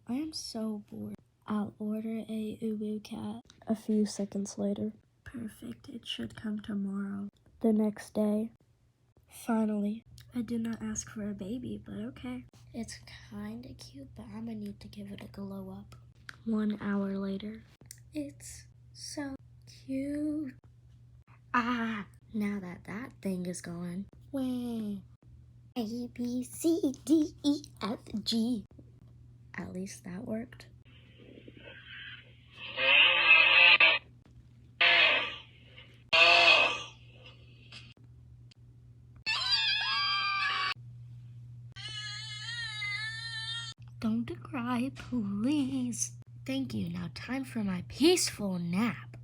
I am so bored. I'll order a UwU cat. A few seconds later. Perfect, it should come tomorrow. The next day. Finally. I did not ask for a baby, but okay. It's kinda cute, but I'm gonna need to give it a glow up. 1 hour later. It's so cute. Ah, now that thing is gone. Wah. A, B, C, D, E, F, G. At least that worked. Don't cry, please. Thank you. Now time for my peaceful nap.